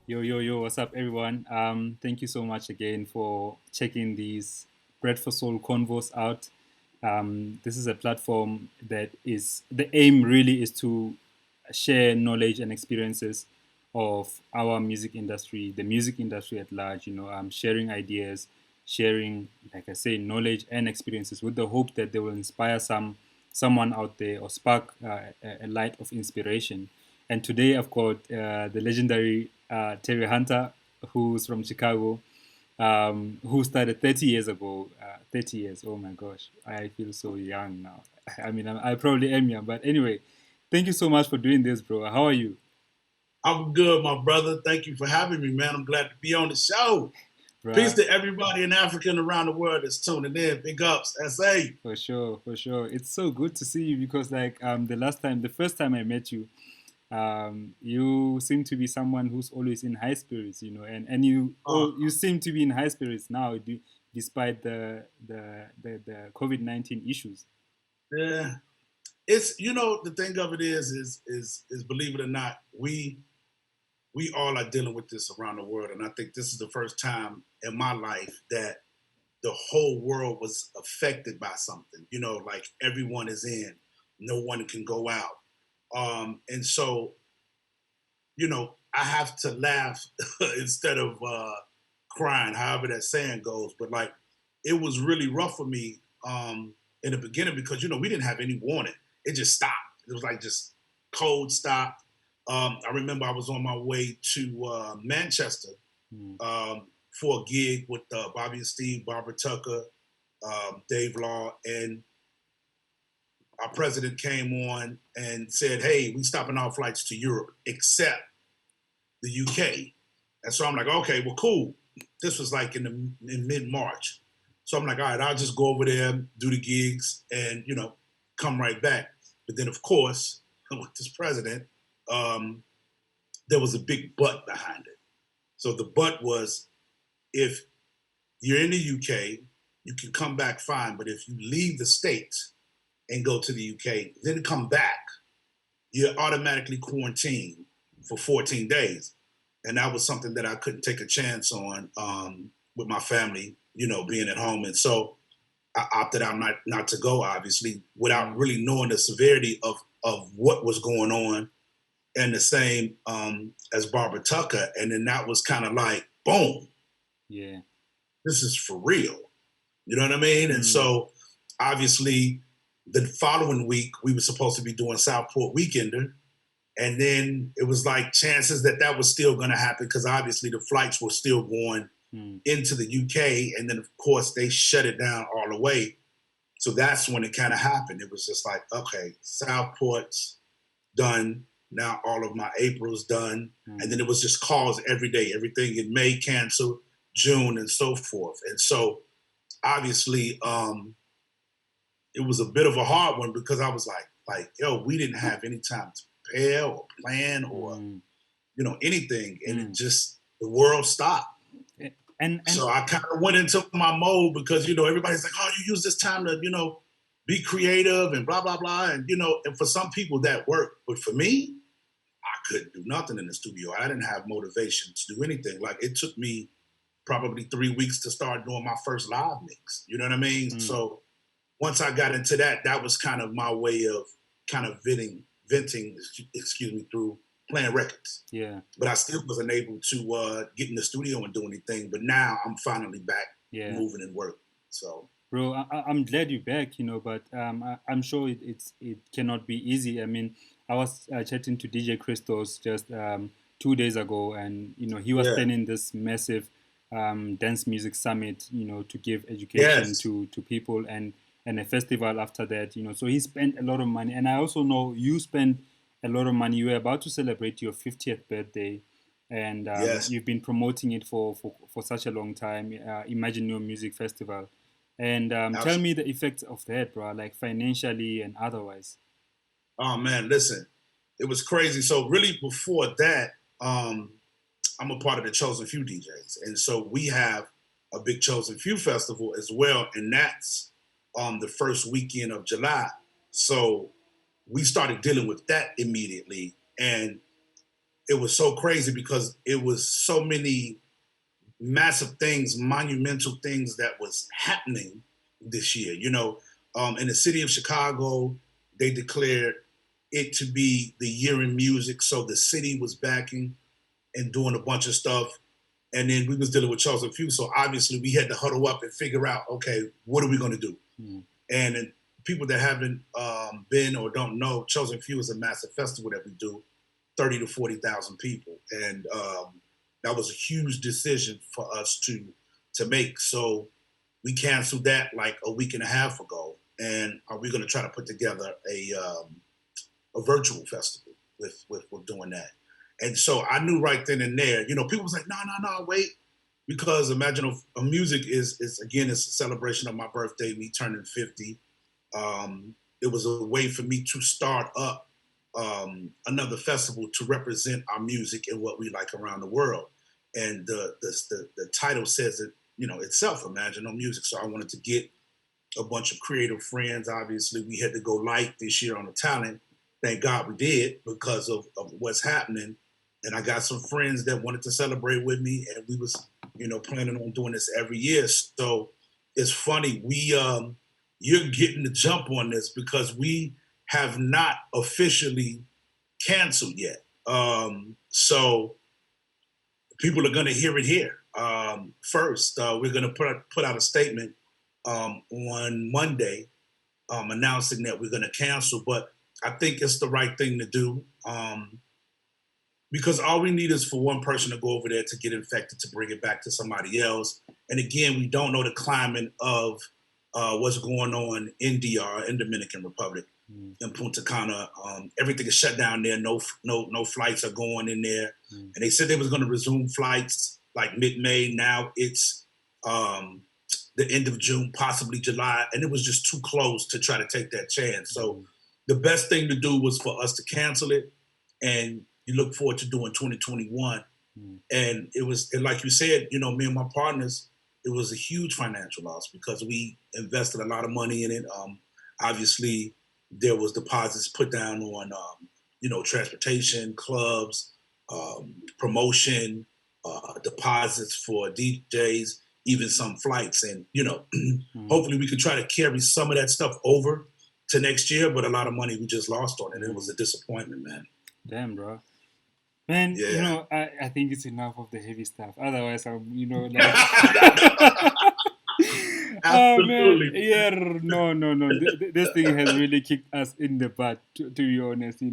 Yo, yo, yo, what's up, everyone? Thank you so much again for checking these Bread4Soul Convos out. This is a platform that is the aim really is to share knowledge and experiences of our music industry, the music industry at large, sharing ideas, sharing, like I say, knowledge and experiences with the hope that they will inspire someone out there or spark a light of inspiration. And today I've got the legendary Terry Hunter, who's from Chicago, who started 30 years ago. 30 years, oh my gosh, I feel so young now. I mean, I probably am young, but anyway, thank you so much for doing this, bro. How are you? I'm good, my brother. Thank you for having me, man. I'm glad to be on the show. Peace Bruh, to everybody in Africa and around the world that's tuning in. Big ups, SA. for sure, for sure. It's so good to see you because, like, the first time I met you, you seem to be someone who's always in high spirits, and Uh, you seem to be in high spirits now, despite the COVID-19 issues. yeah, it's the thing of it is believe it or not, we all are dealing with this around the world, and I think this is the first time in my life that the whole world was affected by something. Like everyone is in, no one can go out, and so I have to laugh instead of crying, however that saying goes. But like, it was really rough for me in the beginning because we didn't have any warning. It just stopped. It was like just cold stopped. I remember I was on my way to Manchester Mm. for a gig with Bobby and Steve, Barbara Tucker, Dave Law, and our president came on and said, "Hey, we stopping all flights to Europe except the UK." And so I'm like, okay, well, cool. This was like in mid March. So I'm like, all right, I'll just go over there, do the gigs, and come right back. But then, of course, with this president, um, there was a big but behind it. So the but was, if you're in the UK, you can come back fine. But if you leave the States and go to the UK, then come back, you're automatically quarantined for 14 days. And that was something that I couldn't take a chance on with my family, being at home. And so I opted out not to go, obviously, without Mm. really knowing the severity of what was going on. And the same as Barbara Tucker. And then that was kind of like, boom, Yeah. this is for real. You know what I mean? And Mm. so obviously the following week, we were supposed to be doing Southport Weekender. And then it was like chances that was still going to happen because obviously the flights were still going Mm. into the UK. And then, of course, they shut it down all the way. So that's when it kind of happened. It was just like, okay, Southport's done. Now all of my April's done. And Mm. then it was just calls every day, everything in May canceled, June, and so forth. And so obviously, it was a bit of a hard one because I was like, yo, we didn't have any time to prepare or plan or Mm. anything, and it Mm. just the world stopped. Eh, and So I kind of went into my mode because everybody's like, oh, you use this time to be creative and blah blah blah, and and for some people that worked, but for me, I couldn't do nothing in the studio. I didn't have motivation to do anything. Like it took me probably 3 weeks to start doing my first live mix. You know what I mean? mm. So once I got into that, that was kind of my way of kind of venting, excuse me, through playing records. Yeah. But I still wasn't able to get in the studio and do anything. But now I'm finally back Yeah. moving and working. So Bro, I'm glad you're back, but I'm sure it cannot be easy. I mean, I was chatting to DJ Christos just 2 days ago, and he was yeah, planning this massive dance music summit, to give education yes, to people and a festival after that, So he spent a lot of money, and I also know you spent a lot of money. You were about to celebrate your 50th birthday, and yes, you've been promoting it for such a long time. Imagine Your Music Festival. And tell absolutely. me the effects of that, bro, like financially and otherwise. Oh man, listen, it was crazy. So really, before that, I'm a part of the Chosen Few DJs, and so we have a big Chosen Few festival as well, and that's the first weekend of July. So we started dealing with that immediately, and it was so crazy because it was so many massive things, monumental things that was happening this year. In the city of Chicago, they declared it to be the year in music. So the city was backing and doing a bunch of stuff. And then we was dealing with Chosen Few. So obviously we had to huddle up and figure out, okay, what are we going to do? Mm. And people that haven't been or don't know, Chosen Few is a massive festival that we do, 30 to 40,000 people. And that was a huge decision for us to make. So we canceled that like a week and a half ago. And we're going to try to put together a virtual festival with doing that. And so I knew right then and there, people was like, no, wait. Because imagine a music is again, it's a celebration of my birthday, me turning 50. It was a way for me to start up another festival to represent our music and what we like around the world. And the title says it, itself, Imagine No Music. So I wanted to get a bunch of creative friends. Obviously, we had to go light this year on the talent. Thank God we did because of what's happening. And I got some friends that wanted to celebrate with me, and we was, planning on doing this every year. So it's funny, you're getting the jump on this because we have not officially canceled yet. So people are going to hear it here. First, we're going to put out a statement on Monday announcing that we're going to cancel, but I think it's the right thing to do. Because all we need is for one person to go over there to get infected, to bring it back to somebody else. And again, we don't know the climate of what's going on in DR, in Dominican Republic, in Punta Cana. Everything is shut down there. No flights are going in there. And they said they was going to resume flights like mid-May. Now it's the end of June, possibly July. And it was just too close to try to take that chance. So the best thing to do was for us to cancel it. And you look forward to doing 2021. And it was, and like you said, me and my partners, it was a huge financial loss because we invested a lot of money in it. Obviously, there was deposits put down on, transportation, clubs, promotion, deposits for DJs, even some flights. And, hopefully we could try to carry some of that stuff over to next year, but a lot of money we just lost on it. It was a disappointment, man. Damn, bro. Man, yeah. I think it's enough of the heavy stuff. Otherwise, I'm, like... Oh, man. Yeah, no. This thing has really kicked us in the butt, to be honest,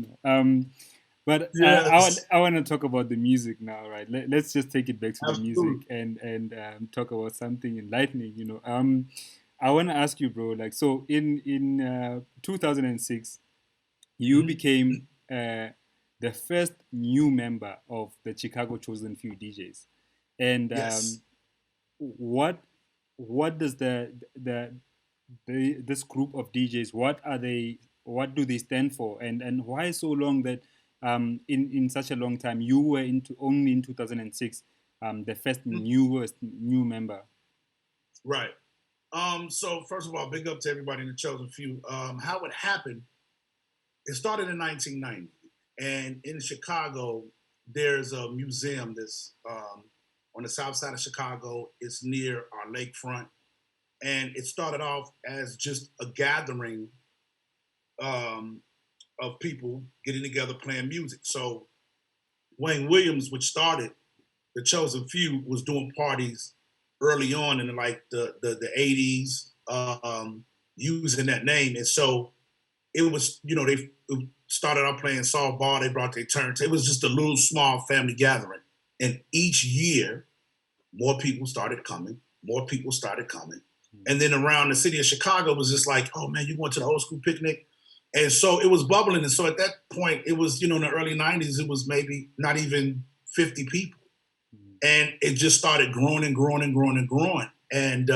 But yes. I want to talk about the music now, right? Let's just take it back to the music and talk about something enlightening, I want to ask you, bro, like, so in 2006, you became the first new member of the Chicago Chosen Few DJs. And yes. what does this group of DJs, what do they stand for, and why so long that in such a long time you were only in 2006 the first new member? Right. So first of all, big up to everybody in the Chosen Few. How it happened, it started in 1990, and in Chicago there's a museum that's on the south side of Chicago. It's near our lakefront. And it started off as just a gathering of people getting together playing music. So Wayne Williams, which started the Chosen Few, was doing parties early on in like the 80s, using that name. And so it was, they started out playing softball. They brought their turns. It was just a little small family gathering. And each year, more people started coming. And then around the city of Chicago was just like, oh man, you going to the old school picnic? And so it was bubbling. And so at that point, it was, in the early 90s, it was maybe not even 50 people. And it just started growing and growing and growing and growing. And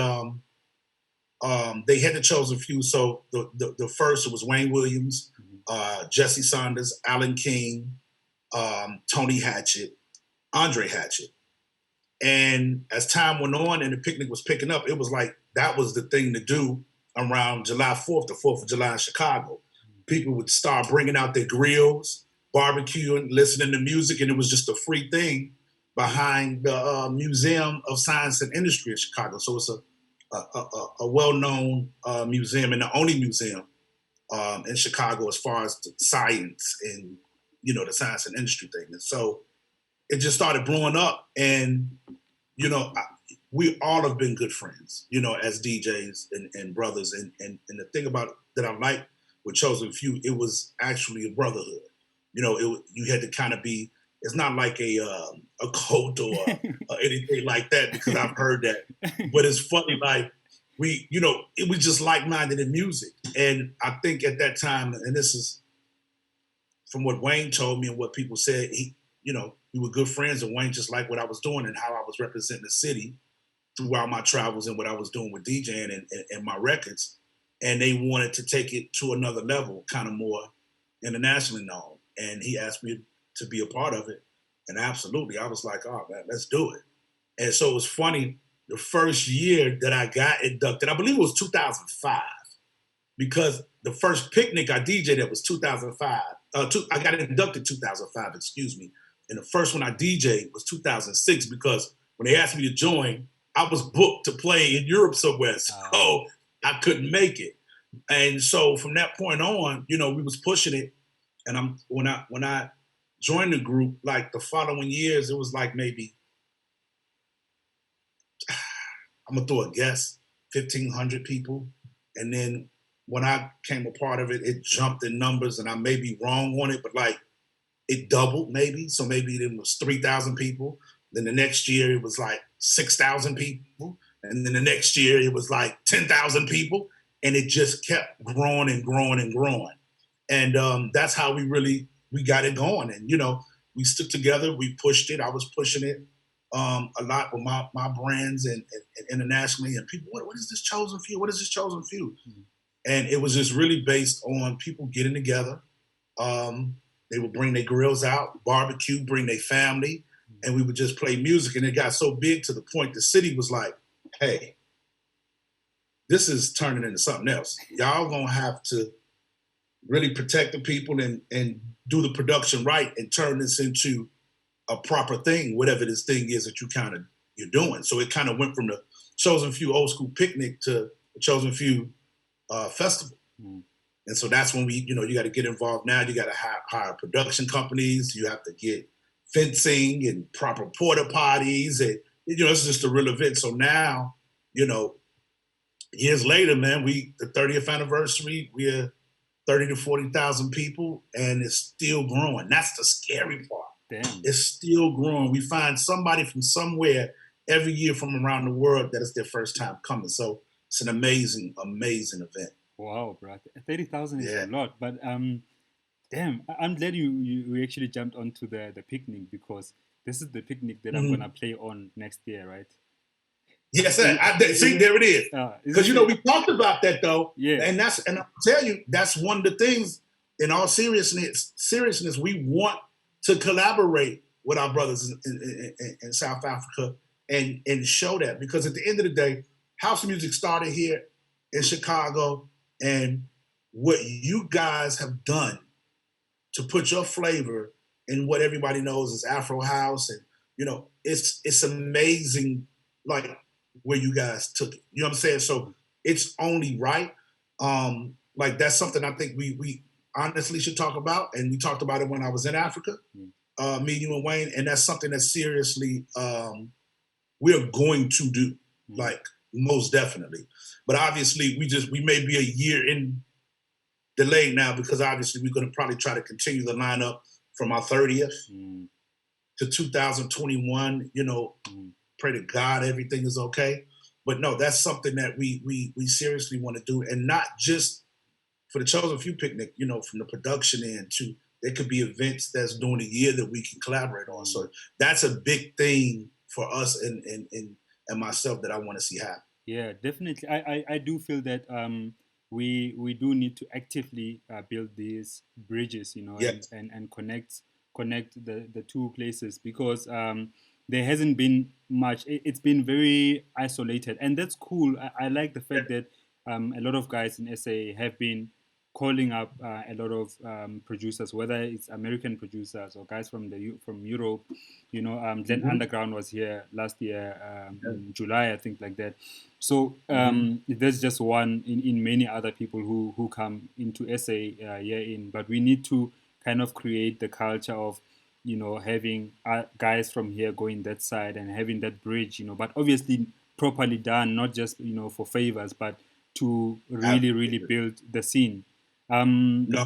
they had the Chosen Few. So the first, it was Wayne Williams, Jesse Saunders, Alan King, Tony Hatchett, Andre Hatchett. And as time went on and the picnic was picking up, it was like that was the thing to do around July 4th, the 4th of July in Chicago. People would start bringing out their grills, barbecuing, listening to music, and it was just a free thing behind the Museum of Science and Industry in Chicago. So it's a well-known museum and the only museum in Chicago as far as the science and the science and industry thing. And so it just started blowing up, and we all have been good friends, as DJs and brothers. And the thing about that I like with Chosen Few, it was actually a brotherhood. You had to kind of be. It's not like a cult or anything like that, because I've heard that. But it's funny, like it was just like-minded in music. And I think at that time, and this is from what Wayne told me and what people said, we were good friends, and Wayne just liked what I was doing and how I was representing the city throughout my travels and what I was doing with DJing and my records. And they wanted to take it to another level, kind of more internationally known. And he asked me to be a part of it. And absolutely, I was like, oh, man, let's do it. And so it was funny, the first year that I got inducted, I believe it was 2005, because the first picnic I DJ'd at was 2005. I got inducted 2005, excuse me. And the first one I DJ'd was 2006, because when they asked me to join, I was booked to play in Europe somewhere. So I couldn't make it. And so from that point on, we was pushing it. And when I joined the group, like the following years, it was like maybe, I'm gonna throw a guess, 1,500 people. And then when I came a part of it, it jumped in numbers, and I may be wrong on it, but like it doubled maybe. So maybe it was 3,000 people. Then the next year it was like 6,000 people. And then the next year it was like 10,000 people. And it just kept growing and growing and growing. And that's how we got it going. And, we stuck together, we pushed it. I was pushing it a lot with my brands and internationally. And people, what is this Chosen Few? What is this Chosen Few? Mm-hmm. And it was just really based on people getting together. They would bring their grills out, barbecue, bring their family, and we would just play music. And it got so big to the point the city was like, hey, this is turning into something else. Y'all gonna have to really protect the people and do the production right and turn this into a proper thing, whatever this thing is that you're doing. So it kind of went from the Chosen Few old school picnic to the Chosen Few festival. Mm. And so that's when you got to get involved now. You got to hire production companies. You have to get fencing and proper porta potties. And, it's just a real event. So now, years later, man, the 30th anniversary, we're 30 to 40,000 people, and it's still growing. That's the scary part. Damn. It's still growing. We find somebody from somewhere every year from around the world that is their first time coming. So it's an amazing, amazing event. Wow, bro. 30,000 is a lot. But damn, I'm glad you actually jumped onto the picnic, because this is the picnic that I'm gonna play on next year, right? Yes, sir. See, there it is. Because we talked about that though. Yeah. And I'll tell you, that's one of the things. In all seriousness, we want to collaborate with our brothers in South Africa and show that, because at the end of the day, house music started here in Chicago, and what you guys have done to put your flavor in what everybody knows is Afro house, and it's amazing, like where you guys took it. You know what I'm saying? So it's only right. Like that's something I think we honestly should talk about, and we talked about it when I was in Africa, meeting with Wayne, and that's something that seriously we're going to do, like most definitely. But obviously, we may be a year in delayed now, because obviously we're going to probably try to continue the lineup from our 30th to 2021. Pray to God everything is okay. But no, that's something that we seriously want to do, and not just for the Chosen Few picnic. From the production end to, there could be events that's during the year that we can collaborate on. So that's a big thing for us and myself that I want to see happen. Yeah, definitely. I do feel that we do need to actively build these bridges, Yes. and connect the two places, because there hasn't been much. It's been very isolated, and that's cool. I like the fact that a lot of guys in SA have been calling up a lot of producers, whether it's American producers or guys from from Europe. Then Mm-hmm. Underground was here last year in July, I think, like that. So Mm-hmm. there's just one in many other people who come into SA year in, but we need to kind of create the culture of having guys from here going that side and having that bridge, but obviously properly done, not just for favors, but to really really Absolutely. build the scene. um No,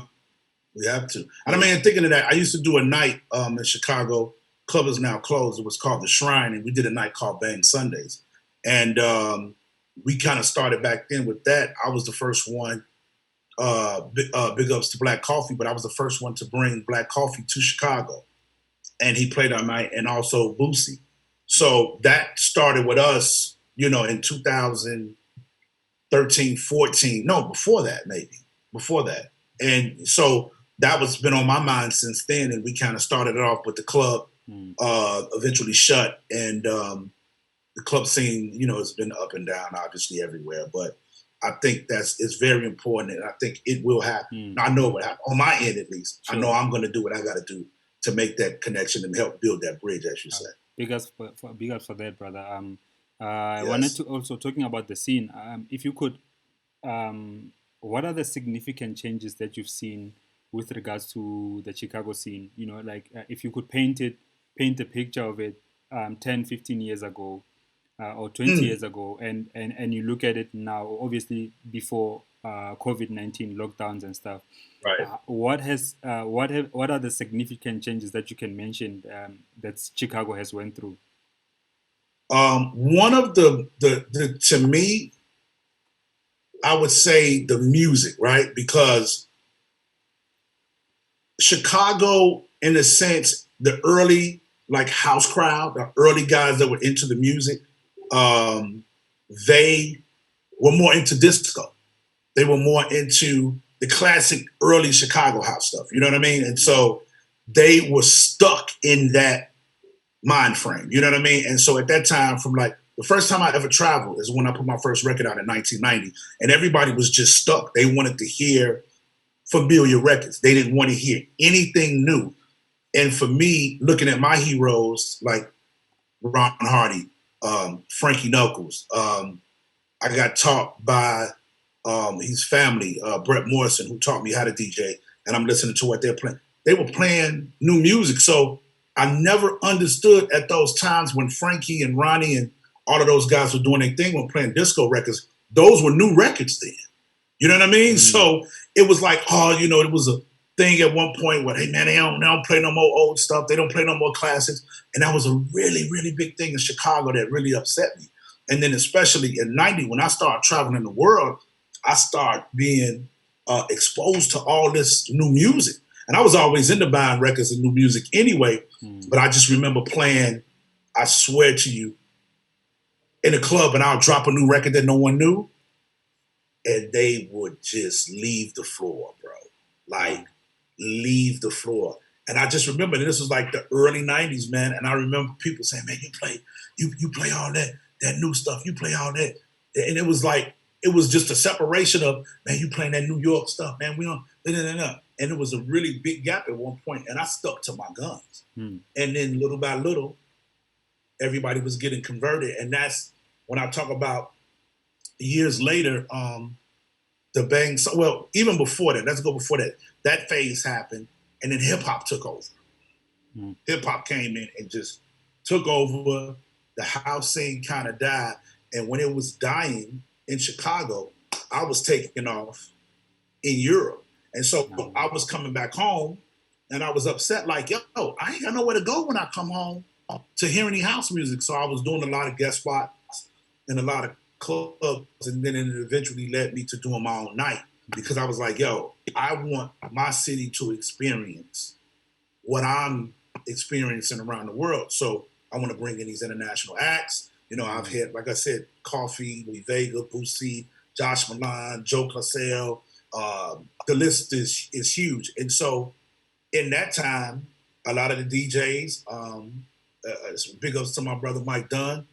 we have to. And I yeah. mean, thinking of that, I used to do a night in Chicago. Club is now closed. It was called the Shrine, and we did a night called Bang Sundays. And we kind of started back then with that. I was the first one. Big ups to Black Coffee, but I was the first one to bring Black Coffee to Chicago, and he played our night, and also Boosie. So that started with us, in 2013, 14. No, before that, maybe before that. And so that was been on my mind since then, and we kind of started it off with the club, Mm. eventually shut, and the club scene, has been up and down, obviously everywhere, but I think it's very important, and I think it will happen. Mm. I know it will happen on my end, at least. I know Sure. I'm going to do what I got to do to make that connection and help build that bridge, as you say. Big ups for that, brother. I wanted Yes. to also talking about the scene. If you could, what are the significant changes that you've seen with regards to the Chicago scene? Like if you could paint a picture of it 10, 15 years ago, or 20 Mm, years ago, and you look at it now, obviously before COVID-19 lockdowns and stuff. right. What are the significant changes that you can mention that Chicago has went through? One of the to me, I would say the music, right? Because Chicago, in a sense, the early like house crowd, the early guys that were into the music, um, they were more into disco. They were more into the classic early Chicago house stuff. You know what I mean? And so they were stuck in that mind frame. You know what I mean? And so at that time, from like the first time I ever traveled is when I put my first record out in 1990, and everybody was just stuck. They wanted to hear familiar records. They didn't want to hear anything new. And for me, looking at my heroes like Ron Hardy, Frankie Knuckles, I got taught by his family, Brett Morrison, who taught me how to DJ, and I'm listening to what they're playing. They were playing new music, so I never understood at those times when Frankie and Ronnie and all of those guys were doing their thing when playing disco records. Those were new records then. You know what I mean? Mm. So it was like, it was a thing at one point where, hey man, they don't play no more old stuff. They don't play no more classics. And that was a really, really big thing in Chicago that really upset me. And then especially in 90, when I started traveling the world, I started being exposed to all this new music. And I was always into buying records and new music anyway. Mm. But I just remember playing, I swear to you, in a club, and I'll drop a new record that no one knew, and they would just leave the floor, bro. Like, leave the floor. And I just remember this was like the early 90s, man. And I remember people saying, man, you play all that new stuff, you play all that. And it was like, it was just a separation of, man, you playing that New York stuff, man. We don't, and it was a really big gap at one point, and I stuck to my guns. Mm. And then little by little, everybody was getting converted. And that's when I talk about years later, the bang. So, well, even before that, let's go before that. That phase happened, and then hip hop took over. Mm. Hip hop came in and just took over. The house scene kind of died, and when it was dying in Chicago, I was taking off in Europe, and so I was coming back home, and I was upset. Like, yo, I ain't got nowhere to go when I come home to hear any house music. So I was doing a lot of guest spots and a lot of clubs, and then it eventually led me to doing my own night because I was like, yo, I want my city to experience what I'm experiencing around the world. So I want to bring in these international acts. I've had, like I said, Coffee, Louis Vega, Boosie, Josh Milan, Joe Classell. The list is huge. And so in that time, a lot of the DJs, big ups to my brother Mike Dunn,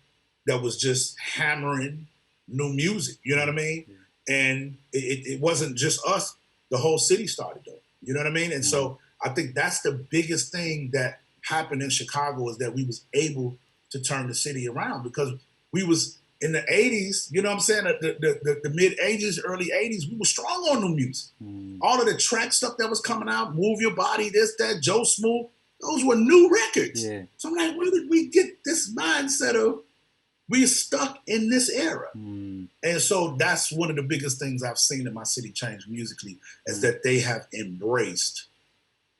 that was just hammering new music. You know what I mean? And it wasn't just us. the whole city started doing. You know what I mean? And so I think that's the biggest thing that happened in Chicago is that we was able to turn the city around because we was in the 80s, you know what I'm saying? The mid 80s, early 80s, we were strong on the music. All of the track stuff that was coming out, Move Your Body, this, that, Joe Smooth, those were new records. Yeah. So I'm like, where did we get this mindset of we're stuck in this era? And so that's one of the biggest things I've seen in my city change musically is that they have embraced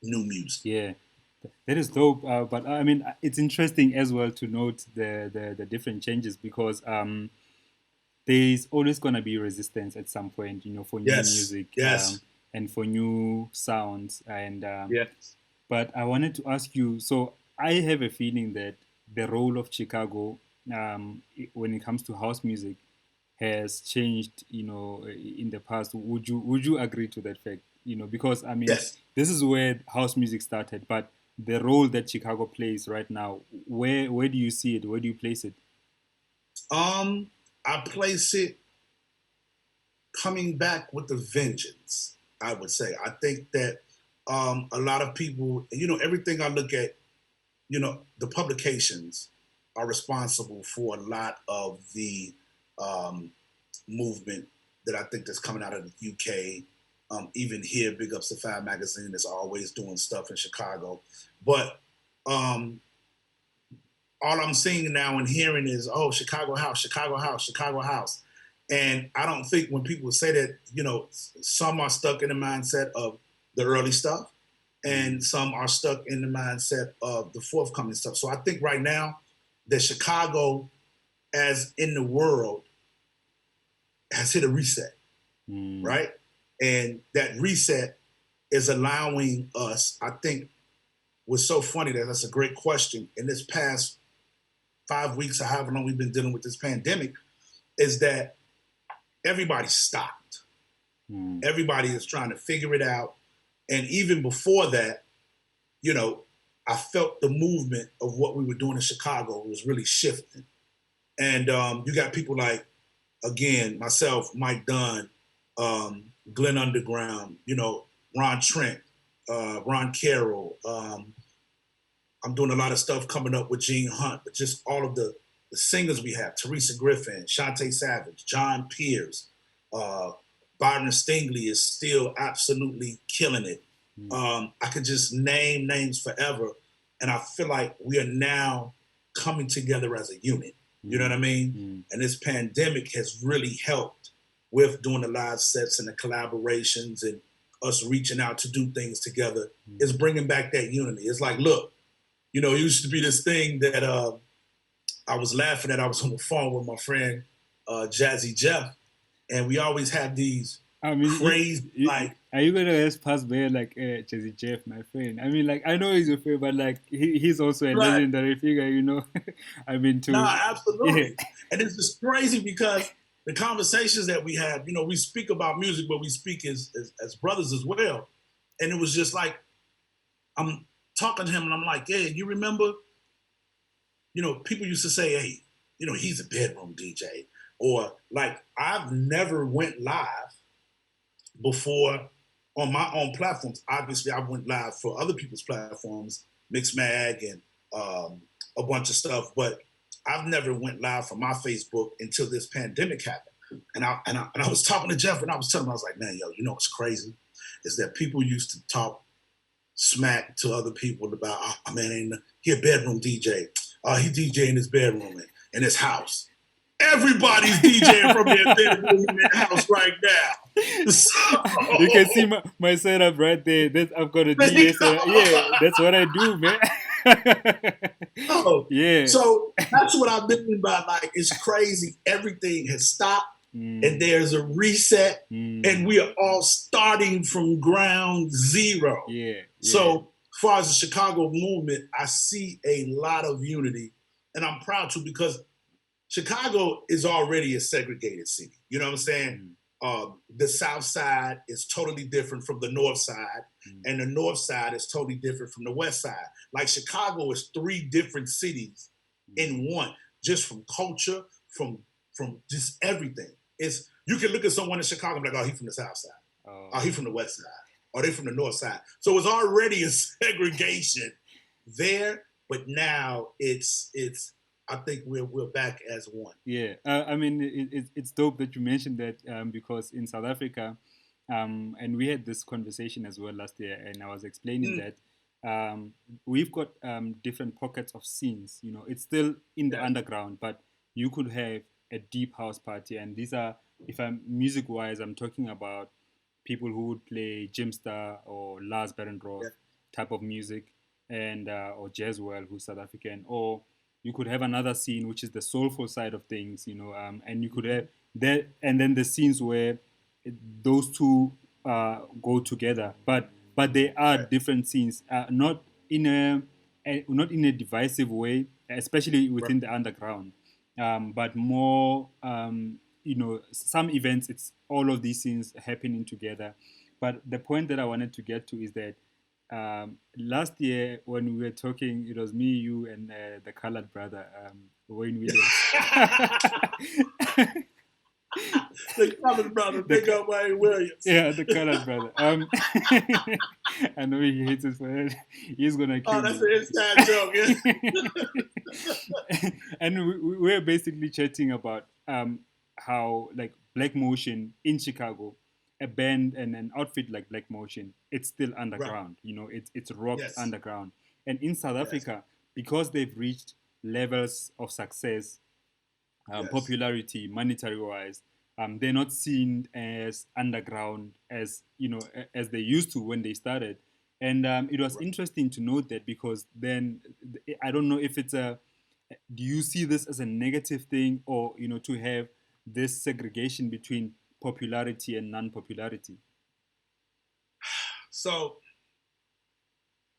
new music. Yeah, that is dope. But I mean, it's interesting as well to note the different changes because there's always gonna be resistance at some point, you know, for new music, and for new sounds. And but I wanted to ask you. So I have a feeling that the role of Chicago, when it comes to house music, has changed, you know, in the past. Would you agree to that fact? You know, because I mean, this is where house music started, but the role that Chicago plays right now, where do you see it? Where do you place it? I place it coming back with a vengeance, I would say. I think that a lot of people, you know, everything I look at, you know, the publications are responsible for a lot of the movement that I think that's coming out of the UK. Even here, Big Ups to Five Magazine is always doing stuff in Chicago. But all I'm seeing now and hearing is, oh, Chicago House, Chicago House, Chicago House. And I don't think when people say that, you know, some are stuck in the mindset of the early stuff and some are stuck in the mindset of the forthcoming stuff. So I think right now that Chicago, as in the world, has hit a reset, right? And that reset is allowing us, I think, what's so funny that's a great question. In this past 5 weeks or however long we've been dealing with this pandemic, is that everybody stopped. Everybody is trying to figure it out. And even before that, you know, I felt the movement of what we were doing in Chicago was really shifting. And you got people like, again, myself, Mike Dunn, Glenn Underground, you know, Ron Trent, Ron Carroll. I'm doing a lot of stuff coming up with Gene Hunt, but just all of the singers we have, Teresa Griffin, Shantae Savage, John Pierce, Byron Stingley is still absolutely killing it. I could just name names forever. And I feel like we are now coming together as a unit. You know what I mean? And this pandemic has really helped with doing the live sets and the collaborations and us reaching out to do things together. It's bringing back that unity. It's like, look, you know, it used to be this thing that I was laughing at. I was on the phone with my friend Jazzy Jeff, and we always had these crazy, like... Are you going to ask past there like, Jazzy Jeff, my friend? I mean, like, I know he's your friend, but like, he's also a legendary figure, you know? I mean, too. Nah, absolutely. Yeah. And it's just crazy because the conversations that we have, you know, we speak about music, but we speak as brothers as well. And it was just like, I'm talking to him and I'm like, yeah, you remember, you know, people used to say, hey, you know, he's a bedroom DJ. Or like, I've never went live before on my own platforms. Obviously, I went live for other people's platforms, Mixmag and a bunch of stuff, but I've never went live for my Facebook until this pandemic happened. And I was talking to Jeff and I was telling him, I was like, man, yo, you know what's crazy? Is that people used to talk smack to other people about, oh man, he a bedroom DJ. He DJ in his bedroom in his house. Everybody's DJing from their bedroom in their house right now. So, you can see my setup right there. I've got a DJ setup. Yeah, that's what I do, man. Yeah. So that's what I mean by, like, it's crazy. Everything has stopped and there's a reset and we are all starting from ground zero. Yeah. So as far as the Chicago movement, I see a lot of unity and I'm proud to, because Chicago is already a segregated city. You know what I'm saying? The South Side is totally different from the North Side, and the North Side is totally different from the West Side. Like, Chicago is 3 different cities in one, just from culture, from just everything. You can look at someone in Chicago and be like, oh, he's from the South Side. Oh, he from the west side. Or they from the north side. So it's already a segregation there, but now it's I think we're back as one. Yeah, I mean, it's dope that you mentioned that because in South Africa, and we had this conversation as well last year, and I was explaining that we've got different pockets of scenes. You know, it's still in the underground, but you could have a deep house party, and these are, if I'm music wise, I'm talking about people who would play Jimstar or Lars Berendorf type of music, and or Jazzwell, who's South African, or you could have another scene which is the soulful side of things, you know, and you could have that, and then the scenes where those two go together, but they are different scenes, not in a divisive way, especially within the underground, but more, you know, some events it's all of these scenes happening together. But the point that I wanted to get to is that last year when we were talking, it was me, you, and the colored brother, Wayne Williams. The colored brother, big up Wayne Williams. Yeah, the colored brother. I know he hates us for it. He's gonna kill me. Oh, that's an inside joke. Yeah. And we're basically chatting about how, like, Black Motion in Chicago, a band and an outfit like Black Motion, it's still underground. Right. You know, it's rock underground. And in South Africa, because they've reached levels of success, popularity, monetary wise, they're not seen as underground as, you know, as they used to when they started. And it was interesting to note that, because then I don't know if it's a, do you see this as a negative thing, or, you know, to have this segregation between popularity and non-popularity? So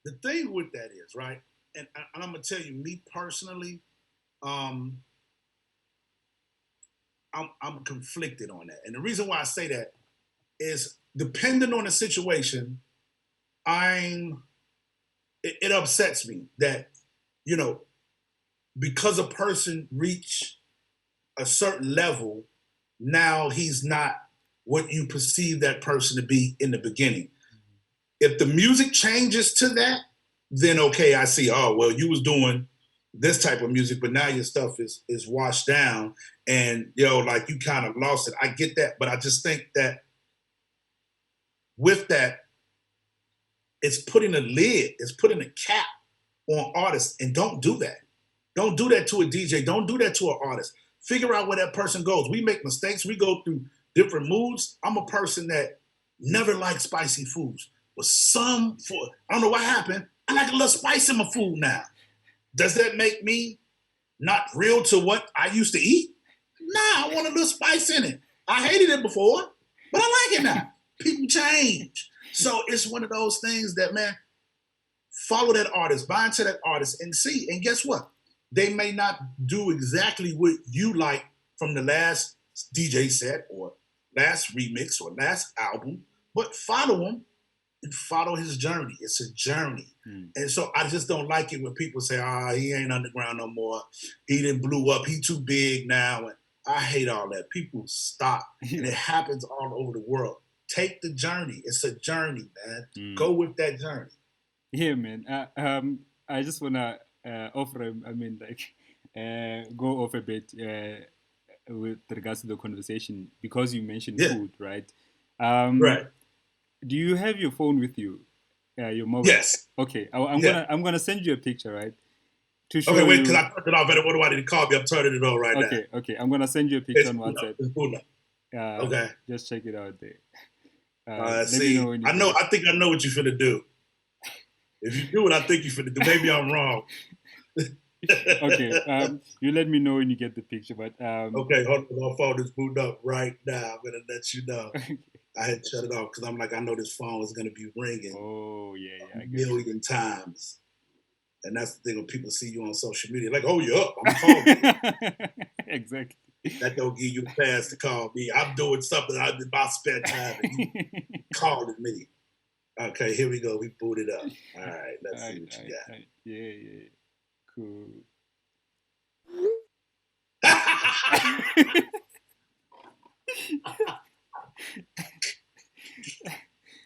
the thing with that is, right, and I'm gonna tell you, me personally, I'm conflicted on that. And the reason why I say that is, depending on the situation, it upsets me that, you know, because a person reach a certain level, now he's not what you perceive that person to be in the beginning. If the music changes to that, then okay, I see, oh, well, you was doing this type of music, but now your stuff is washed down, and, you know, like, you kind of lost it. I get that, but I just think that with that, it's putting a lid, it's putting a cap on artists, and don't do that. Don't do that to a DJ. Don't do that to an artist. Figure out where that person goes. We make mistakes. We go through different moods. I'm a person that never liked spicy foods, but I don't know what happened, I like a little spice in my food now. Does that make me not real to what I used to eat? Nah, I want a little spice in it. I hated it before, but I like it now. People change. So it's one of those things that, man, follow that artist, buy into that artist, and see. And guess what? They may not do exactly what you like from the last DJ set or last remix or last album, but follow him and follow his journey. It's a journey. And so I just don't like it when people say, he ain't underground no more. He didn't blew up. He too big now. And I hate all that. People stop. And it happens all over the world. Take the journey. It's a journey, man. Go with that journey. Yeah, man. I just want to offer, I mean, like, go off a bit with regards to the conversation, because you mentioned food, right? Right. Do you have your phone with you? Your mobile? Yes. Okay. I'm gonna send you a picture, right? To show okay, wait, because I turned it off. What do I need to call me? I'm turning it on right now. Okay. I'm gonna send you a picture on WhatsApp. Okay. Just check it out there. Let me know when you I think I know what you're finna do. If you do what I think you're finna do, maybe I'm wrong. Okay. You let me know when you get the picture. But okay, hold on. My phone is booted up right now. I'm gonna let you know. I had to shut it off because I'm like, I know this phone is gonna be ringing. Oh yeah, a million times. And that's the thing when people see you on social media, like, oh, you're up. I'm calling you. Exactly. That don't give you a pass to call me. I'm doing something I did my spare time and you calling me. Okay, here we go. We booted up. All right, let's see what you got. Yeah. Cool.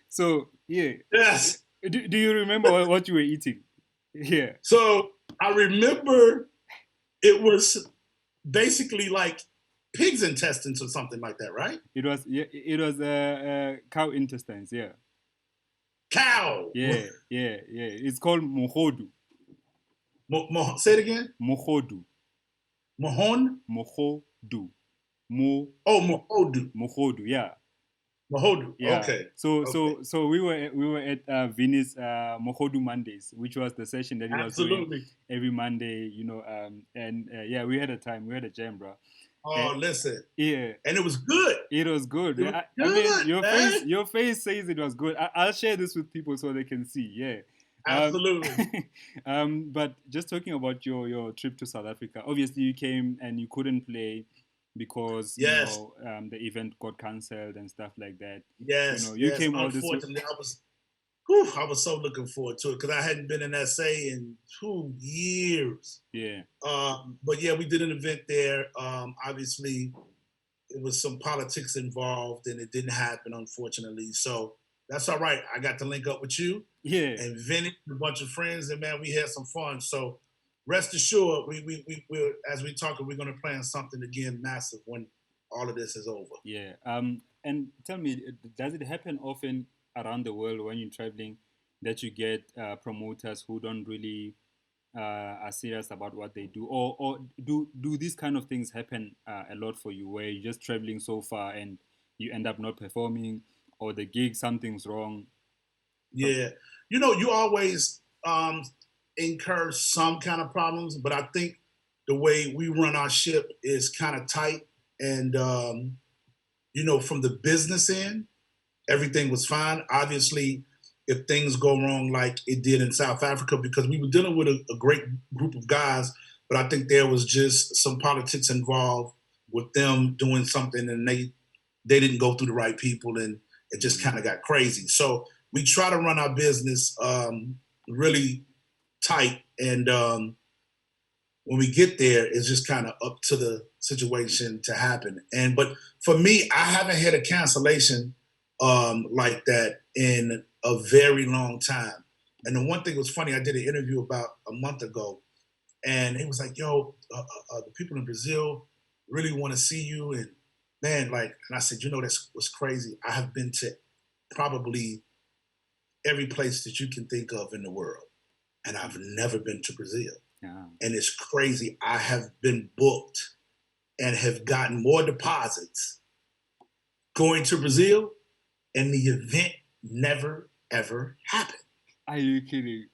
So yeah, Yes. do you remember what you were eating? Yeah, So I remember it was basically like pig's intestines or something like that, right? it was cow intestines. Yeah, Cow. yeah. It's called mohodu. Say it again. Mohodu. Mahon. Mohodu. Mo Oh, Mahodu. Mohodu. Yeah. Mahodu. Yeah. Okay. So Okay. we were at Vinny's Mohodu Mondays, which was the session that he was doing Absolutely. every Monday, and yeah, we had a time, we had a jam, bro. Oh, listen. Yeah, And it was good. it was good. It was I mean, good, man. your face says it was good. I'll share this with people so they can see. Yeah. Absolutely. But just talking about your trip to South Africa, obviously you came and you couldn't play because Yes. the event got cancelled and stuff like that. Yes. You Yes. came all this way. Unfortunately, I was so looking forward to it because I hadn't been in SA in 2 years. Yeah. But yeah, we did an event there. Obviously, it was some politics involved, and it didn't happen, unfortunately. So that's all right. I got to link up with you Yeah. and Vinny, a bunch of friends, and man, we had some fun. So rest assured, we as we talk, we're going to plan something again massive when all of this is over. Yeah. And tell me, does it happen often around the world when you're traveling that you get promoters who don't really are serious about what they do, or do these kind of things happen a lot for you, where you're just traveling so far and you end up not performing, or the gig something's wrong? Yeah, you always incur some kind of problems, but I think the way we run our ship is kind of tight, and from the business end, everything was fine. Obviously, if things go wrong like it did in South Africa, because we were dealing with a great group of guys, but I think there was just some politics involved with them doing something, and they didn't go through the right people, and it just kind of got crazy. So we try to run our business really tight, and when we get there, it's just kind of up to the situation to happen. But for me, I haven't had a cancellation like that in a very long time. And the one thing was funny, I did an interview about a month ago, and it was like, "Yo, the people in Brazil really want to see you," and man, and I said, that's what's crazy. I have been to probably every place that you can think of in the world, and I've never been to Brazil. Yeah. And it's crazy. I have been booked and have gotten more deposits going to Brazil, and the event never ever happened. Are you kidding?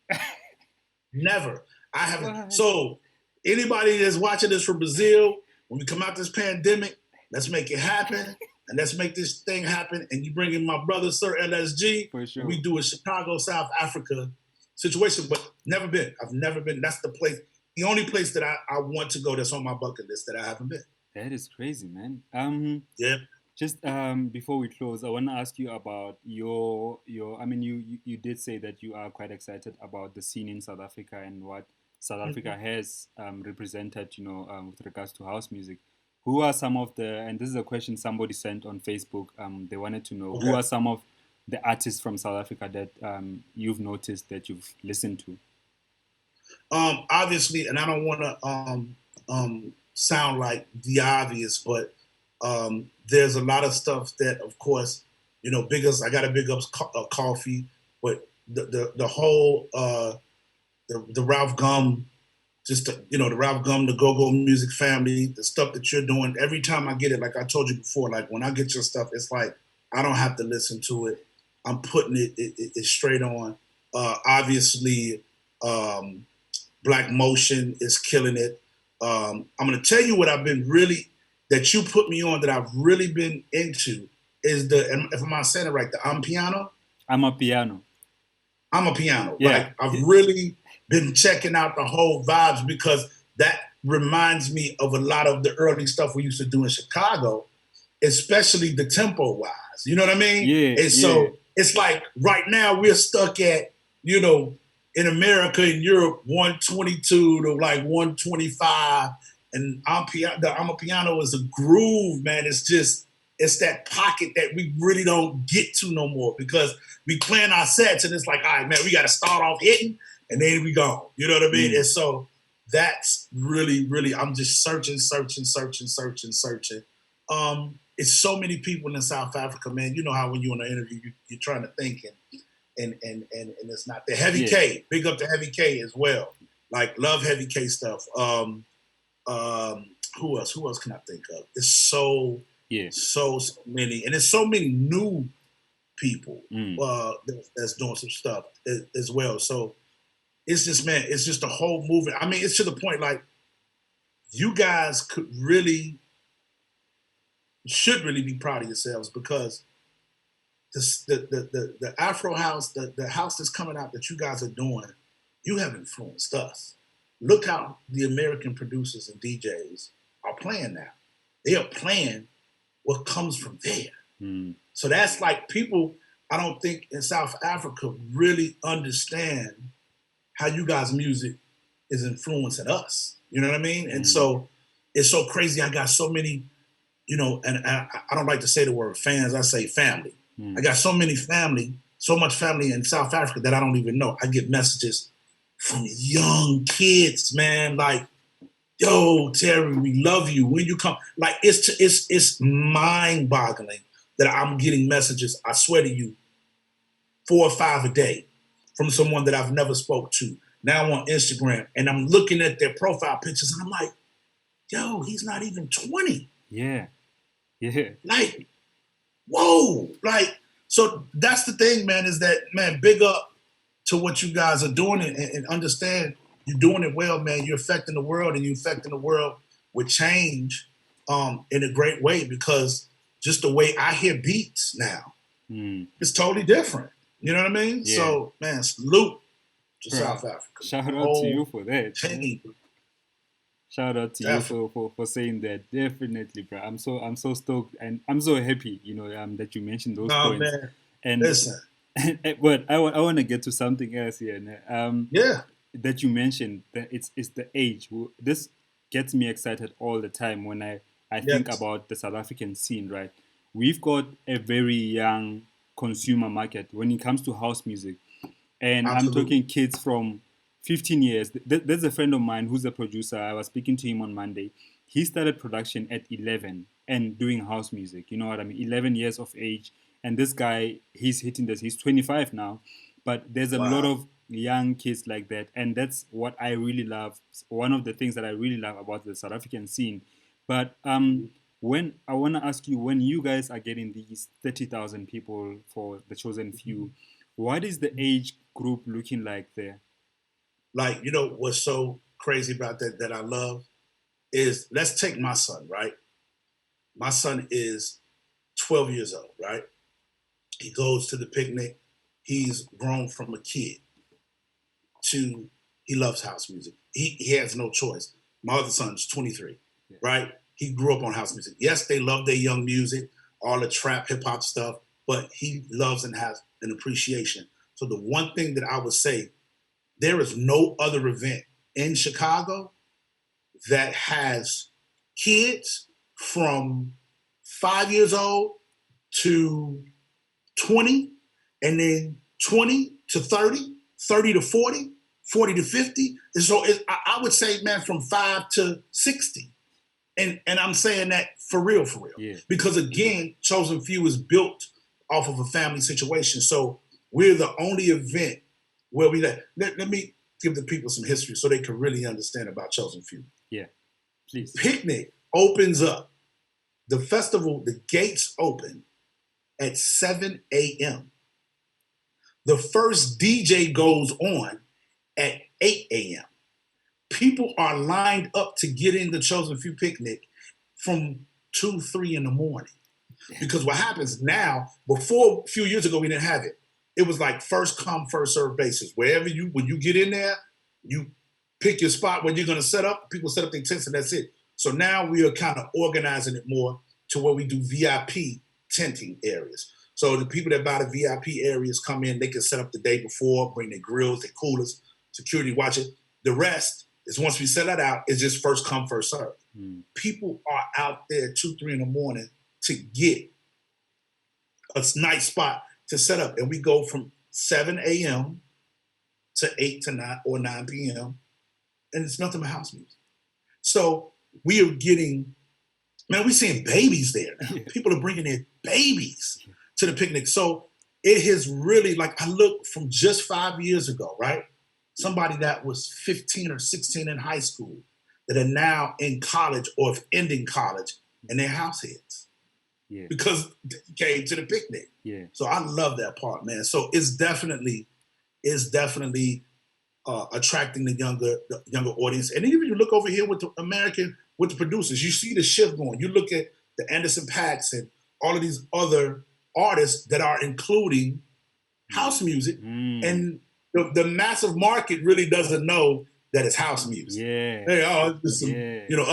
Never. I haven't. So anybody that's watching this from Brazil, when we come out this pandemic, let's make it happen. And let's make this thing happen. And you bring in my brother, Sir LSG. For sure. We do a Chicago, South Africa situation, but never been. I've never been. That's the place, the only place that I want to go that's on my bucket list that I haven't been. That is crazy, man. Yeah. Just before we close, I want to ask you about your. I mean, you did say that you are quite excited about the scene in South Africa and what South Africa has represented, with regards to house music. Who are some of and this is a question somebody sent on Facebook. They wanted to know who are some of the artists from South Africa that you've noticed that you've listened to. Obviously, and I don't want to sound like the obvious, but there's a lot of stuff that, of course, I got to big up Coffee, but the whole the Ralph Gum, just the Ralph Gum, the Go-Go Music family, the stuff that you're doing. Every time I get it, like I told you before, like when I get your stuff, it's like I don't have to listen to it. I'm putting it straight on. Obviously, Black Motion is killing it. I'm going to tell you what I've been that you put me on that I've really been into is if I'm not saying it right, the I'm Piano. I'm a Piano. I'm a Piano. Yeah. Like I've really been checking out the whole vibes because that reminds me of a lot of the early stuff we used to do in Chicago, especially the tempo wise. You know what I mean? Yeah. And so it's like right now we're stuck at, in America and Europe, 122 to like 125. And I'm a Piano is a groove, man. It's just it's that pocket that we really don't get to no more because we plan our sets and it's like, all right, man, we got to start off hitting and then we go. You know what I mean? And so that's really, really, I'm just searching. It's so many people in South Africa, man. You know how when you're in an interview, you're trying to think and it's not the Heavy K. Big up to Heavy K as well. Like love Heavy K stuff. Who else? Who else can I think of? It's so many, and there's so many new people that's doing some stuff as well. So it's just, man, it's just a whole movement. I mean, it's to the point like you guys should really be proud of yourselves because the Afro house, the house that's coming out that you guys are doing, you have influenced us. Look how the American producers and DJs are playing now. They are playing what comes from there. So that's like people, I don't think in South Africa really understand how you guys' music is influencing us. You know what I mean? And so it's so crazy. I got so many, you know, and I don't like to say the word fans, I say family. I got so much family in South Africa that I don't even know. I get messages from young kids, man, like, yo, Terry, we love you. When you come, like, it's mind-boggling that I'm getting messages, I swear to you, 4 or 5 a day from someone that I've never spoke to. Now on Instagram, and I'm looking at their profile pictures, and I'm like, yo, he's not even 20. Yeah. Like, whoa. Like, so that's the thing, man, is that, man, big up to what you guys are doing and understand you're doing it well, man. You're affecting the world, and you're affecting the world with change in a great way because just the way I hear beats now, it's totally different. You know what I mean? Yeah. So, man, salute to South Africa. Shout out to you for that. Shout out to you for saying that. Definitely, bro. I'm so stoked and I'm so happy, you know, that you mentioned those points. Man. And listen. But I want to get to something else here. That you mentioned that it's the age. This gets me excited all the time when I think about the South African scene, right? We've got a very young consumer market when it comes to house music. And Absolutely. I'm talking kids from 15 years. There's a friend of mine who's a producer. I was speaking to him on Monday. He started production at 11 and doing house music. You know what I mean? 11 years of age. And this guy, he's hitting this. He's 25 now. But there's a lot of young kids like that. And that's what I really love. One of the things that I really love about the South African scene. But when I want to ask you, when you guys are getting these 30,000 people for the Chosen Few, what is the age group looking like there? Like, you know, what's so crazy about that I love is, let's take my son, right? My son is 12 years old, right? He goes to the picnic. He's grown from a kid to, he loves house music. He has no choice. My other son's 23, right? He grew up on house music. Yes, they love their young music, all the trap, hip hop stuff, but he loves and has an appreciation. So the one thing that I would say, there is no other event in Chicago that has kids from 5 years old to 20, and then 20 to 30, 30 to 40, 40 to 50. And so I would say, man, from 5 to 60. And I'm saying that for real. Yeah. Because again, Chosen Few is built off of a family situation. So we're the only event where we let me give the people some history so they can really understand about Chosen Few. Yeah, please. Picnic opens up. The festival, the gates open at 7 a.m. The first DJ goes on at 8 a.m. People are lined up to get in the Chosen Few picnic from 2, 3 in the morning. Because what happens now, before a few years ago, we didn't have it. It was like first come, first serve basis. When you get in there, you pick your spot where you're going to set up. People set up their tents and that's it. So now we are kind of organizing it more to where we do VIP tenting areas. So the people that buy the VIP areas come in, they can set up the day before, bring their grills, their coolers, security watch it. The rest is, once we set that out, it's just first come, first serve. People are out there 2, 3 in the morning to get a nice spot to set up. And we go from 7 a.m. to 8 to 9 or 9 p.m. And it's nothing but house music. So we are getting, man, we're seeing babies there now. Yeah. People are bringing their babies to the picnic. So it has really, like, I look from just 5 years ago, right? Somebody that was 15 or 16 in high school that are now in college or ending college, and they're house heads. Yeah. Because they came to the picnic. Yeah. So I love that part, man. So it's definitely attracting the younger audience. And even you look over here with the producers, you see the shift going. You look at the Anderson Paaks and all of these other artists that are including house music, and the massive market really doesn't know that it's house music. Yeah. Hey, it's just some,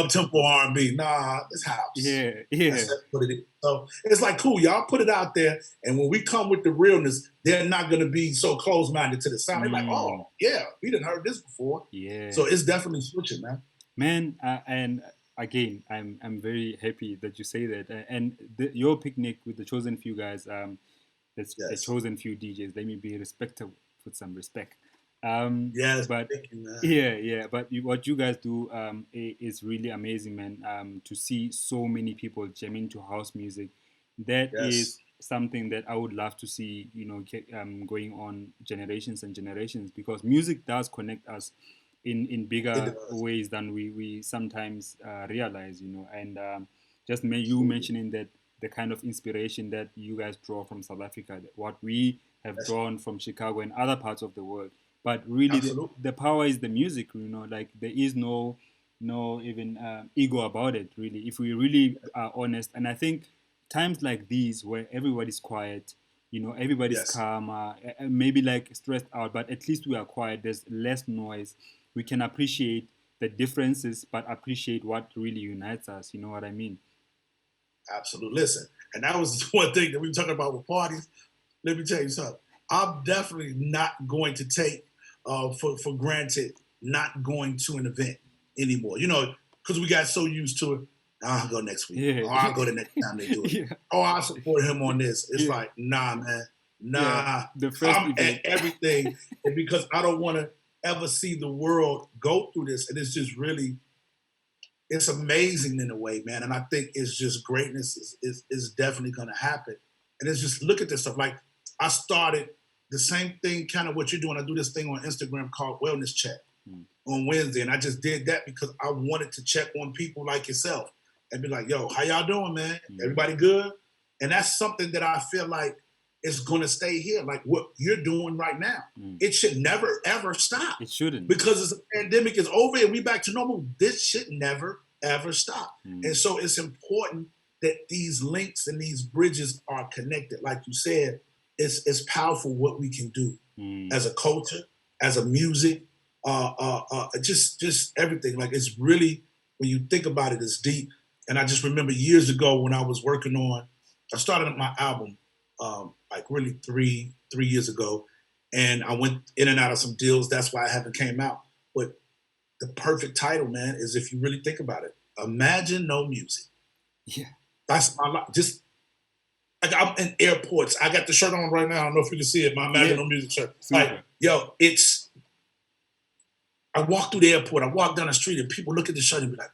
up-tempo R&B. Nah, it's house. Yeah. That's what it is. So it's like, cool, y'all put it out there, and when we come with the realness, they're not going to be so close-minded to the sound. They're like, oh, yeah, we didn't heard this before. Yeah. So it's definitely switching, man. Man, and again, I'm very happy that you say that. And your picnic with the Chosen Few guys, that's the Chosen Few DJs. Let me be respectful with some respect. Yes, but thank you, man. yeah. But what you guys do is really amazing, man. To see so many people jamming to house music, that is something that I would love to see. Going on generations and generations, because music does connect us in bigger ways than we sometimes realize. And just you mentioning that the kind of inspiration that you guys draw from South Africa, what we have drawn from Chicago and other parts of the world. But really, the power is the music. Like there is no even ego about it. Really, if we really are honest, and I think times like these where everybody's quiet, everybody's calm, maybe like stressed out, but at least we are quiet. There's less noise. We can appreciate the differences, but appreciate what really unites us. You know what I mean? Absolutely. Listen, and that was one thing that we were talking about with parties. Let me tell you something. I'm definitely not going to take for granted not going to an event anymore. Because we got so used to it. I'll go next week. Yeah. Or I'll go the next time they do it. Yeah. Oh, I'll support him on this. It's like, nah, man. Nah. Yeah. The first I'm at everything. And because I don't want to ever see the world go through this. And it's just really, it's amazing in a way, man. And I think it's just greatness is definitely going to happen. And it's just, look at this stuff. Like, I started the same thing, kind of what you're doing. I do this thing on Instagram called Wellness Check on Wednesday. And I just did that because I wanted to check on people like yourself and be like, yo, how y'all doing, man? Everybody good? And that's something that I feel like is going to stay here. Like what you're doing right now. It should never, ever stop. It shouldn't. Because the pandemic is over and we back to normal. This should never, ever stop. And so it's important that these links and these bridges are connected. Like you said, it's powerful what we can do as a culture, as a music, just everything. Like it's really, when you think about it, it's deep. And I just remember years ago when I was working on, I started my album like really three years ago, and I went in and out of some deals. That's why I haven't came out. But the perfect title, man, is if you really think about it, Imagine No Music. Yeah. That's my life. Just like I'm in airports. I got the shirt on right now. I don't know if you can see it. My Imagine No Music shirt. Super. Like, yo, I walk through the airport. I walk down the street, and people look at the shirt and be like,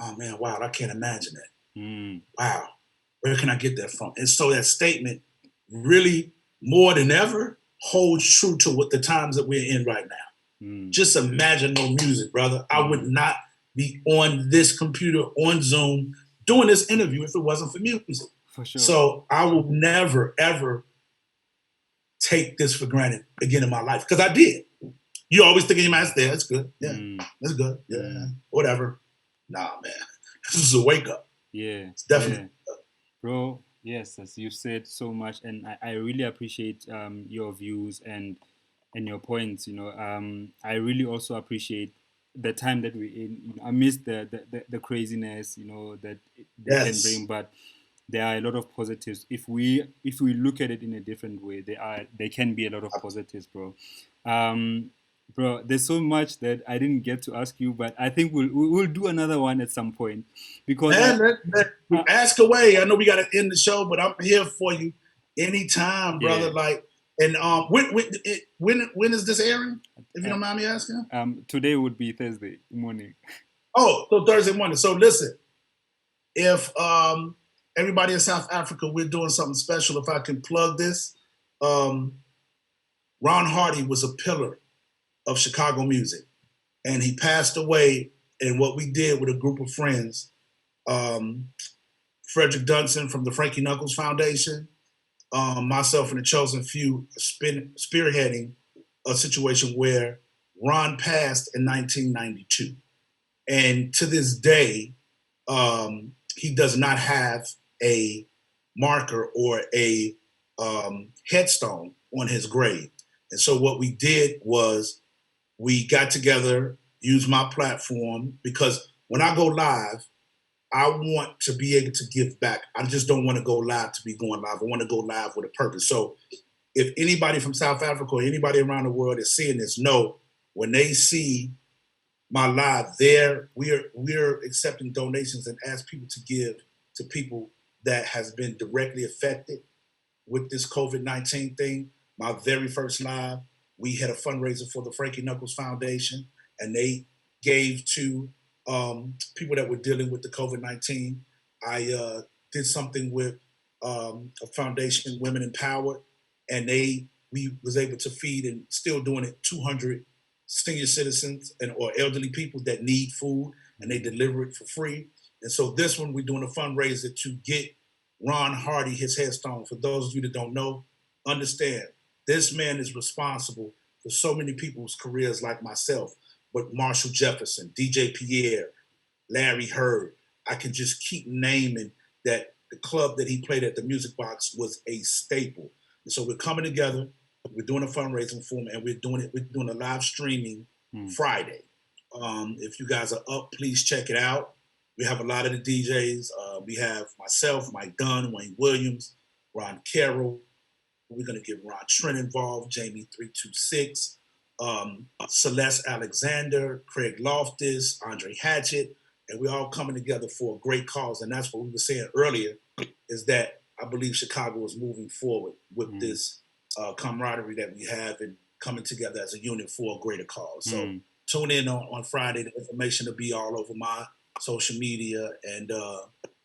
"Oh man, wow, I can't imagine that. Wow, where can I get that from?" And so that statement really, more than ever, holds true to what the times that we're in right now. Just imagine no music, brother. I would not be on this computer, on Zoom, doing this interview if it wasn't for music. For sure. So I will never, ever take this for granted again in my life. Because I did. You always think in your mind, that's good. Yeah, that's good. Yeah, whatever. Nah, man. This is a wake up. Yeah. It's definitely Bro, yes, as you said so much. And I really appreciate your views and your points. I really also appreciate the time that we're in. I miss the craziness, that they can bring, but there are a lot of positives. If we look at it in a different way, there can be a lot of positives, bro. Bro, there's so much that I didn't get to ask you, but I think we'll do another one at some point because Man, uh, ask away. I know we got to end the show, but I'm here for you anytime, brother. yeah. Like, and when is this airing? If you Uh, don't mind me asking. Today would be Thursday morning. Oh, so Thursday morning. So listen, if everybody in South Africa, we're doing something special. If I can plug this, um, Ron Hardy was a pillar of Chicago music, and he passed away. And what we did with a group of friends, um, Frederick Dunson from the Frankie Knuckles Foundation, myself and the Chosen Few spearheading a situation where Ron passed in 1992. And to this day, he does not have a marker or a headstone on his grave. And so what we did was we got together, used my platform, because when I go live, I want to be able to give back. I just don't want to go live to be going live. I want to go live with a purpose. So if anybody from South Africa or anybody around the world is seeing this, know when they see my live there, we're accepting donations and ask people to give to people that has been directly affected with this COVID-19 thing. My very first live, we had a fundraiser for the Frankie Knuckles Foundation, and they gave to people that were dealing with the COVID-19. I did something with a foundation, Women Empowered, and we was able to feed and still doing it 200 senior citizens and or elderly people that need food, and they deliver it for free. And so this one, we're doing a fundraiser to get Ron Hardy his headstone. For those of you that don't know, understand this man is responsible for so many people's careers like myself, but Marshall Jefferson, DJ Pierre, Larry Heard. I can just keep naming that the club that he played at, the Music Box, was a staple. And so we're coming together, we're doing a fundraising for him, and we're doing a live streaming Friday. If you guys are up, please check it out. We have a lot of the DJs. We have myself, Mike Dunn, Wayne Williams, Ron Carroll. We're going to get Ron Trent involved, Jamie 326, Celeste Alexander, Craig Loftus, Andre Hatchett, and we're all coming together for a great cause. And that's what we were saying earlier, is that I believe Chicago is moving forward with this camaraderie that we have and coming together as a unit for a greater cause. So tune in on Friday. The information will be all over my social media, and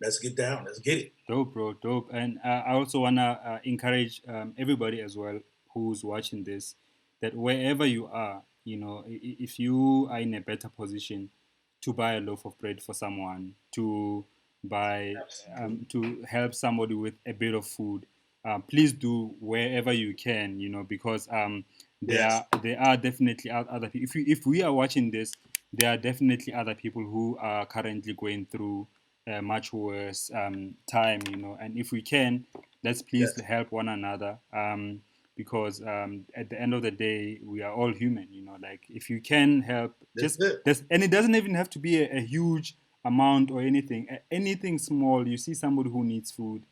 let's get down. Let's get it. Dope, bro, dope. And I also want to encourage everybody as well who's watching this that wherever you are, if you are in a better position to buy a loaf of bread for someone, to buy, to help somebody with a bit of food, please do wherever you can, because there are definitely other people. If we are watching this, there are definitely other people who are currently going through much worse time, and if we can, let's please help one another, because at the end of the day, we are all human, like if you can help, and it doesn't even have to be a huge amount or anything, anything small. You see somebody who needs food,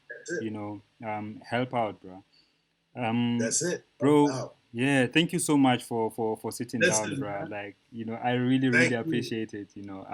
help out, bro. That's it. Bro, yeah, thank you so much for sitting down, Listen, bro. man. Like, I really really Thank you. appreciate it. No,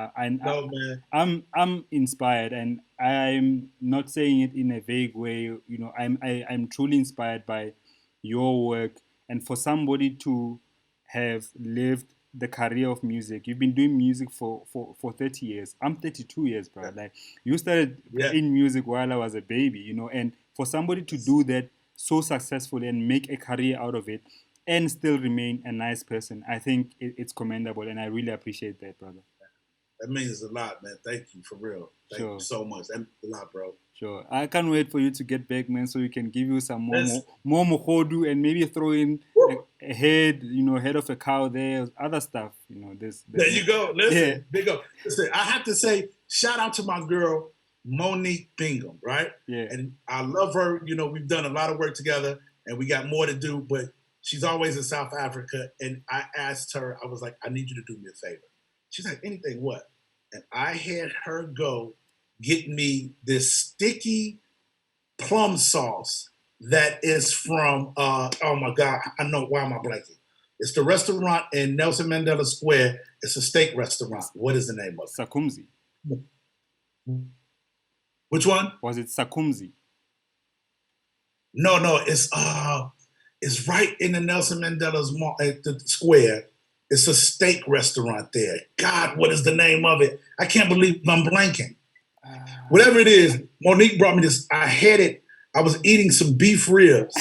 man. I'm inspired, and I'm not saying it in a vague way. I'm truly inspired by your work, and for somebody to have lived the career of music. You've been doing music for 30 years. I'm 32 years, bro. Like, you started playing music while I was a baby, and for somebody to do that so successfully and make a career out of it and still remain a nice person, I think it's commendable, and I really appreciate that, brother. That means a lot, man. Thank you, for real. Thank you so much. That means a lot, bro. Sure. I can't wait for you to get back, man, so we can give you some more mohodu and maybe throw in a head, head of a cow there, other stuff. There you go. Listen, big up. Listen, I have to say, shout out to my girl, Monique Bingham, right? Yeah. And I love her. We've done a lot of work together, and we got more to do, but she's always in South Africa. And I asked her, I was like, I need you to do me a favor. She's like, anything, what? And I had her go get me this sticky plum sauce that is from, oh my God, I know, why am I blanking? It's the restaurant in Nelson Mandela Square. It's a steak restaurant. What is the name of it? Sakumzi. Which one? Was it Sakumzi? No, it's right in the Nelson Mandela's at the square. It's a steak restaurant there. God, what is the name of it? I can't believe I'm blanking. Whatever it is, Monique brought me this. I had it. I was eating some beef ribs,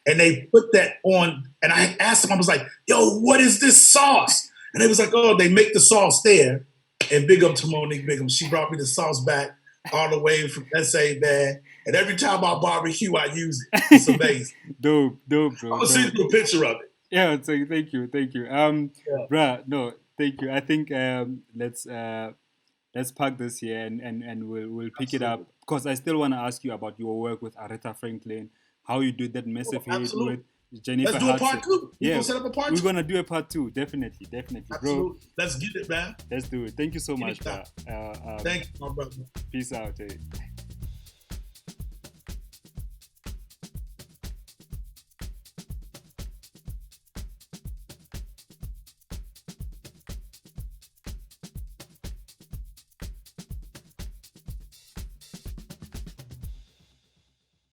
and they put that on. And I asked them, I was like, yo, what is this sauce? And they was like, oh, they make the sauce there. And big up to Monique Bigham. She brought me the sauce back all the way from SA, man. And every time I barbecue, I use it. It's amazing. dope, bro. I'm gonna send you a picture of it. Yeah, so thank you. Bruh, no, thank you. I think let's park this here and we'll pick it up, because I still want to ask you about your work with Aretha Franklin, how you did that massive hit with Jennifer. Let's do a part 2. Yeah, gonna set up a part 2. We're gonna do a part 2, definitely, Absolutely. bro. Let's get it, man. Let's do it. Thank you so much, bro. Thank you, my brother. Peace out.